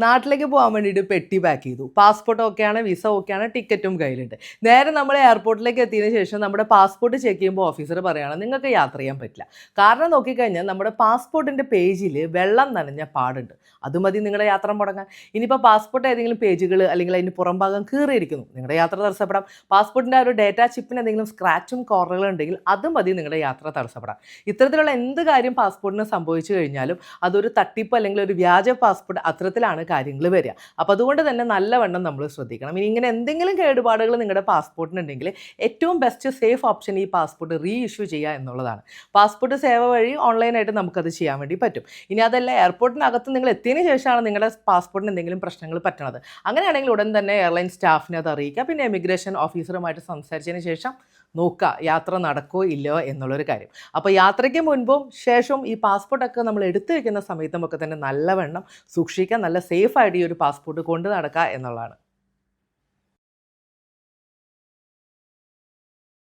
നാട്ടിലേക്ക് പോകാൻ വേണ്ടിയിട്ട് പെട്ടി പാക്ക് ചെയ്തു. പാസ്പോർട്ട് ഓക്കെയാണ്, വിസ ഓക്കെയാണ്, ടിക്കറ്റും കയ്യിലുണ്ട്. നേരെ നമ്മൾ എയർപോർട്ടിലേക്ക് എത്തിയതിന് ശേഷം നമ്മുടെ പാസ്പോർട്ട് ചെക്ക് ചെയ്യുമ്പോൾ ഓഫീസർ പറയുകയാണ് നിങ്ങൾക്ക് യാത്ര ചെയ്യാൻ പറ്റില്ല. കാരണം നോക്കിക്കഴിഞ്ഞാൽ നമ്മുടെ പാസ്പോർട്ടിൻ്റെ പേജിൽ വെള്ളം നനഞ്ഞ പാടുണ്ട്. അത് മതി നിങ്ങളുടെ യാത്ര മുടങ്ങാൻ. ഇനിയിപ്പോൾ പാസ്പോർട്ട് ഏതെങ്കിലും പേജുകൾ അല്ലെങ്കിൽ അതിൻ്റെ പുറംഭാഗം കീറിയിരിക്കുന്നു, നിങ്ങളുടെ യാത്ര തടസ്സപ്പെടാം. പാസ്പോർട്ടിൻ്റെ ആ ഒരു ഡേറ്റ ചിപ്പിന് എന്തെങ്കിലും സ്ക്രാച്ചും കോർണറുകളും ഉണ്ടെങ്കിൽ അത് മതി നിങ്ങളുടെ യാത്ര തടസ്സപ്പെടാം. ഇത്തരത്തിലുള്ള എന്ത് കാര്യം പാസ്പോർട്ടിന് സംഭവിച്ചു കഴിഞ്ഞാലും അതൊരു തട്ടിപ്പ് അല്ലെങ്കിൽ ഒരു വ്യാജ പാസ്പോർട്ട് അത്തരത്തിലാണ് കാര്യങ്ങൾ വരിക. അപ്പോൾ അതുകൊണ്ട് തന്നെ നല്ലവണ്ണം നമ്മൾ ശ്രദ്ധിക്കണം. ഇനി ഇങ്ങനെ എന്തെങ്കിലും കേടുപാടുകൾ നിങ്ങളുടെ പാസ്പോർട്ടിനുണ്ടെങ്കിൽ ഏറ്റവും ബെസ്റ്റ് സേഫ് ഓപ്ഷൻ ഈ പാസ്പോർട്ട് റീ ഇഷ്യൂ ചെയ്യുക എന്നുള്ളതാണ്. പാസ്പോർട്ട് സേവ വഴി ഓൺലൈനായിട്ട് നമുക്കത് ചെയ്യാൻ വേണ്ടി പറ്റും. ഇനി അതല്ല എയർപോർട്ടിനകത്ത് നിങ്ങൾ എത്തിയതിന് ശേഷമാണ് നിങ്ങളുടെ പാസ്പോർട്ടിന് എന്തെങ്കിലും പ്രശ്നങ്ങൾ പറ്റണത്, അങ്ങനെയാണെങ്കിൽ ഉടൻ തന്നെ എയർലൈൻ സ്റ്റാഫിനെ അത് അറിയിക്കുക. പിന്നെ എമിഗ്രേഷൻ ഓഫീസറുമായിട്ട് സംസാരിച്ചതിന് ശേഷം നോക്കുക യാത്ര നടക്കുമോ ഇല്ലയോ എന്നുള്ളൊരു കാര്യം. അപ്പോൾ യാത്രയ്ക്ക് മുൻപും ശേഷവും ഈ പാസ്പോർട്ടൊക്കെ നമ്മൾ എടുത്തു വയ്ക്കുന്ന സമയത്തും ഒക്കെ തന്നെ നല്ലവണ്ണം സൂക്ഷിക്കുക, നല്ല സേഫായിട്ട് ഈ ഒരു പാസ്പോർട്ട് കൊണ്ട് നടക്കുക എന്നുള്ളതാണ്.